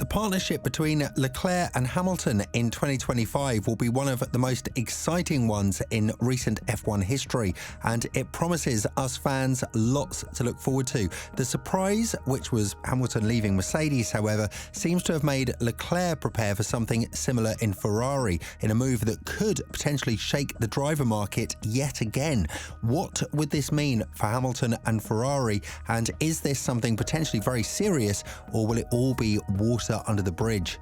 The partnership between Leclerc and Hamilton in 2025 will be one of the most exciting ones in recent F1 history, and it promises us fans lots to look forward to. The surprise, which was Hamilton leaving Mercedes, however, seems to have made Leclerc prepare for something similar in Ferrari, in a move that could potentially shake the driver market yet again. What would this mean for Hamilton and Ferrari, and is this something potentially very serious, or will it all be water under the bridge?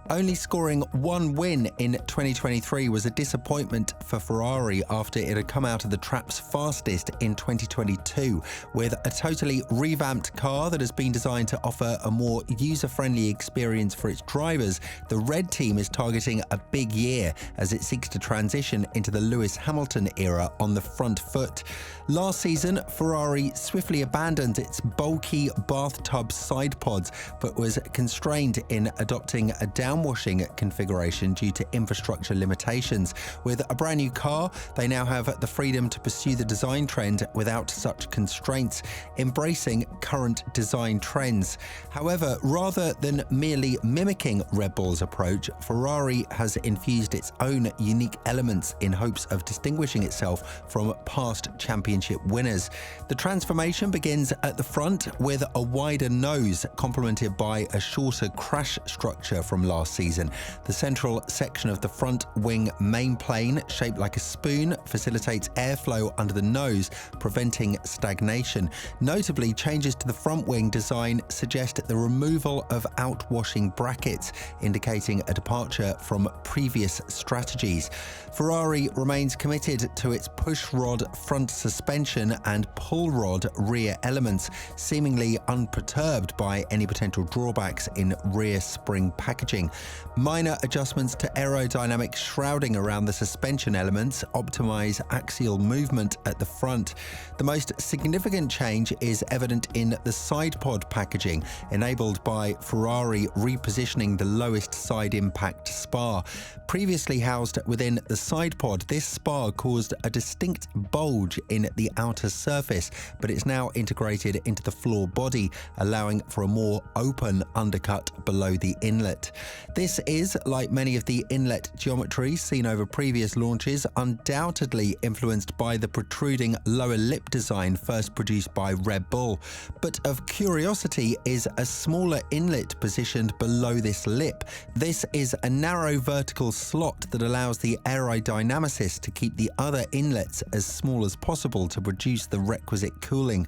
Only scoring one win in 2023 was a disappointment for Ferrari after it had come out of the traps fastest in 2022. With a totally revamped car that has been designed to offer a more user-friendly experience for its drivers, the Red Team is targeting a big year as it seeks to transition into the Lewis Hamilton era on the front foot. Last season, Ferrari swiftly abandoned its bulky bathtub side pods, but was constrained in adopting a downwashing configuration due to infrastructure limitations. With a brand new car, they now have the freedom to pursue the design trend without such constraints, embracing current design trends. However, rather than merely mimicking Red Bull's approach, Ferrari has infused its own unique elements in hopes of distinguishing itself from past championship winners. The transformation begins at the front with a wider nose, complemented by a shorter crash structure from last season. The central section of the front wing main plane, shaped like a spoon, facilitates airflow under the nose, preventing stagnation. Notably, changes to the front wing design suggest the removal of outwashing brackets, indicating a departure from previous strategies. Ferrari remains committed to its push rod front suspension and pull rod rear elements, seemingly unperturbed by any potential drawbacks in rear spring packaging. Minor adjustments to aerodynamic shrouding around the suspension elements optimize axial movement at the front. The most significant change is evident in the side pod packaging, enabled by Ferrari repositioning the lowest side impact spar. Previously housed within the side pod, this spar caused a distinct bulge in the outer surface, but it's now integrated into the floor body, allowing for a more open undercut below the inlet. This is, like many of the inlet geometries seen over previous launches, undoubtedly influenced by the protruding lower lip design first produced by Red Bull. But of curiosity is a smaller inlet positioned below this lip. This is a narrow vertical slot that allows the aerodynamicist to keep the other inlets as small as possible to produce the requisite cooling.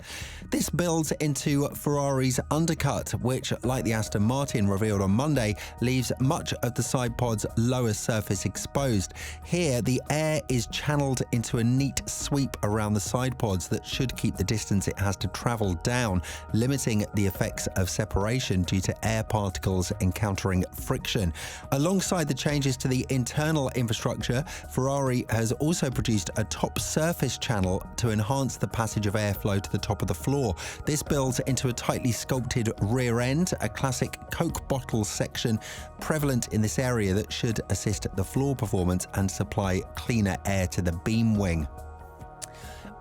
This builds into Ferrari's undercut, which, like the Aston Martin revealed on Monday, leaves much of the side pod's lower surface exposed. Here, the air is channeled into a neat sweep around the side pods that should keep the distance it has to travel down, limiting the effects of separation due to air particles encountering friction. Alongside the changes to the internal infrastructure, Ferrari has also produced a top surface channel to enhance the passage of airflow to the top of the floor. This builds into a tightly sculpted rear end, a classic Coke bottle section prevalent in this area that should assist the floor performance and supply cleaner air to the beam wing.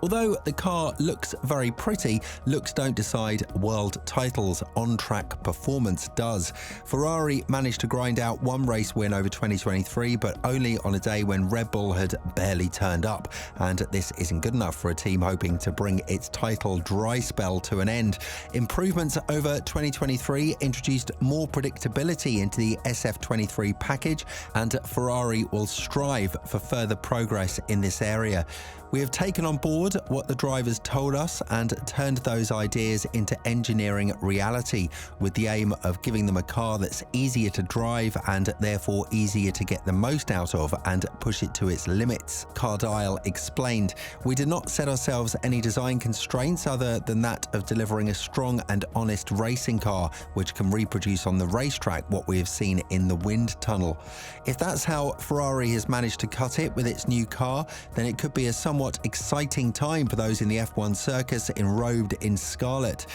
Although the car looks very pretty, looks don't decide world titles, on-track performance does. Ferrari managed to grind out one race win over 2023, but only on a day when Red Bull had barely turned up, and this isn't good enough for a team hoping to bring its title dry spell to an end. Improvements over 2023 introduced more predictability into the SF23 package, and Ferrari will strive for further progress in this area. We have taken on board what the drivers told us and turned those ideas into engineering reality, with the aim of giving them a car that's easier to drive and therefore easier to get the most out of and push it to its limits, Cardile explained. We did not set ourselves any design constraints other than that of delivering a strong and honest racing car which can reproduce on the racetrack what we have seen in the wind tunnel. If that's how Ferrari has managed to cut it with its new car, then it could be a somewhat exciting time for those in the F1 circus enrobed in scarlet.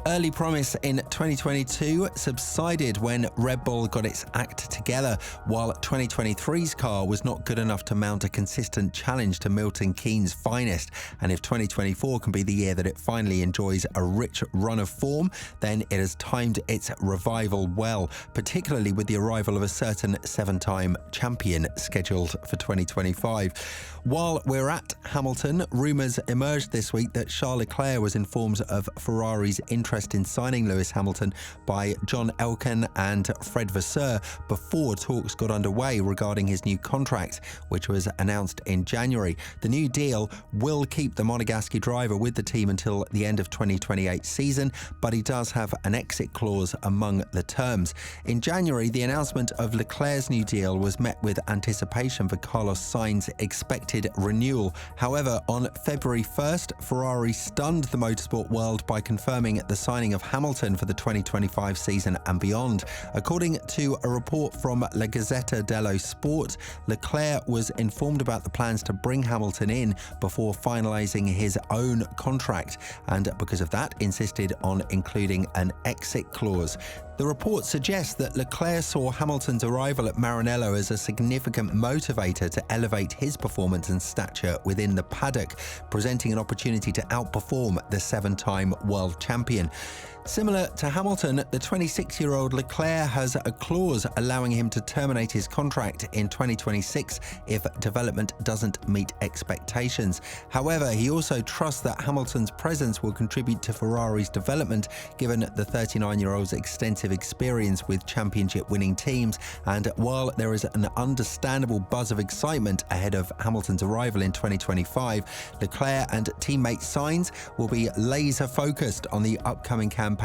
Early promise in 2022 subsided when Red Bull got its act together, while 2023's car was not good enough to mount a consistent challenge to Milton Keynes' finest. And if 2024 can be the year that it finally enjoys a rich run of form, then it has timed its revival well, particularly with the arrival of a certain 7-time champion scheduled for 2025. While we're at Hamilton, rumours emerged this week that Charles Leclerc was informed of Ferrari's interest in signing Lewis Hamilton by John Elkann and Fred Vasseur before talks got underway regarding his new contract, which was announced in January. The new deal will keep the Monegasque driver with the team until the end of 2028 season, but he does have an exit clause among the terms. In January, the announcement of Leclerc's new deal was met with anticipation for Carlos Sainz's expected renewal. However, on February 1st, Ferrari stunned the motorsport world by confirming the signing of Hamilton for the 2025 season and beyond. According to a report from La Gazzetta dello Sport, Leclerc was informed about the plans to bring Hamilton in before finalising his own contract, and because of that, insisted on including an exit clause. The report suggests that Leclerc saw Hamilton's arrival at Maranello as a significant motivator to elevate his performance and stature within the paddock, presenting an opportunity to outperform the 7-time world champion. Similar to Hamilton, the 26-year-old Leclerc has a clause allowing him to terminate his contract in 2026 if development doesn't meet expectations. However, he also trusts that Hamilton's presence will contribute to Ferrari's development, given the 39-year-old's extensive experience with championship-winning teams. And while there is an understandable buzz of excitement ahead of Hamilton's arrival in 2025, Leclerc and teammate Sainz will be laser-focused on the upcoming campaign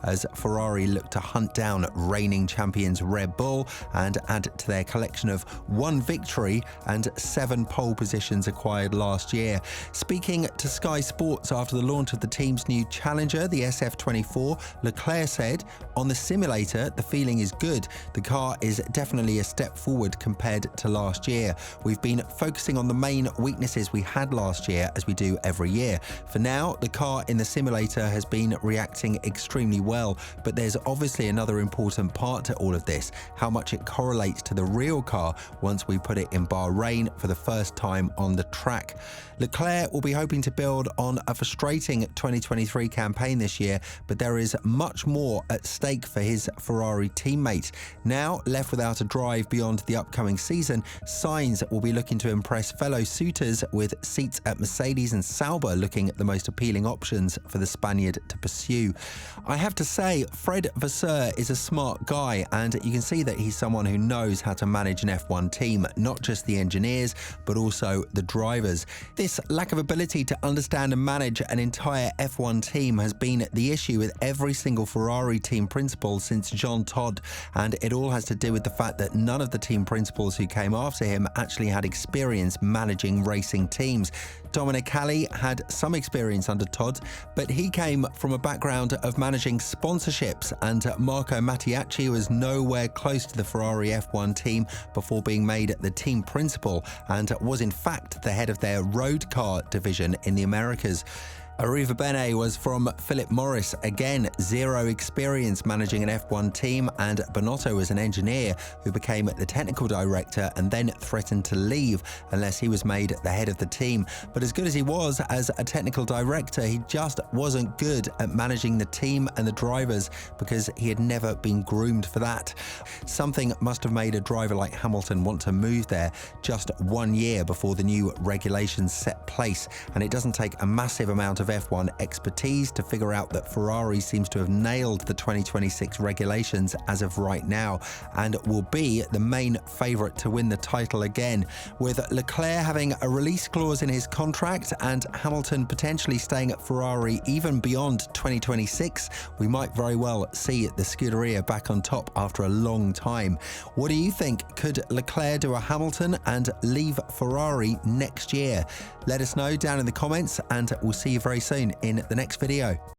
as Ferrari look to hunt down reigning champions Red Bull and add to their collection of 1 victory and 7 pole positions acquired last year. Speaking to Sky Sports after the launch of the team's new challenger, the SF24, Leclerc said, "On the simulator, the feeling is good. The car is definitely a step forward compared to last year. We've been focusing on the main weaknesses we had last year, as we do every year. For now, the car in the simulator has been reacting extremely well, but there's obviously another important part to all of this, how much it correlates to the real car once we put it in Bahrain for the first time on the track." Leclerc will be hoping to build on a frustrating 2023 campaign this year, but there is much more at stake for his Ferrari teammate. Now left without a drive beyond the upcoming season, Sainz will be looking to impress fellow suitors, with seats at Mercedes and Sauber looking at the most appealing options for the Spaniard to pursue. I have to say, Fred Vasseur is a smart guy, and you can see that he's someone who knows how to manage an F1 team, not just the engineers, but also the drivers. This lack of ability to understand and manage an entire F1 team has been the issue with every single Ferrari team principal since Jean Todt, and it all has to do with the fact that none of the team principals who came after him actually had experience managing racing teams. Dominic Halley had some experience under Todt, but he came from a background of managing sponsorships, and Marco Mattiacci was nowhere close to the Ferrari F1 team before being made the team principal, and was in fact the head of their road car division in the Americas. Arrivabene was from Philip Morris, again zero experience managing an F1 team, and Bonotto was an engineer who became the technical director and then threatened to leave unless he was made the head of the team. But as good as he was as a technical director, he just wasn't good at managing the team and the drivers because he had never been groomed for that. Something must have made a driver like Hamilton want to move there just 1 year before the new regulations set place, and it doesn't take a massive amount of F1 expertise to figure out that Ferrari seems to have nailed the 2026 regulations as of right now, and will be the main favourite to win the title again. With Leclerc having a release clause in his contract and Hamilton potentially staying at Ferrari even beyond 2026, we might very well see the Scuderia back on top after a long time. What do you think? Could Leclerc do a Hamilton and leave Ferrari next year? Let us know down in the comments, and we'll see you very soon in the next video.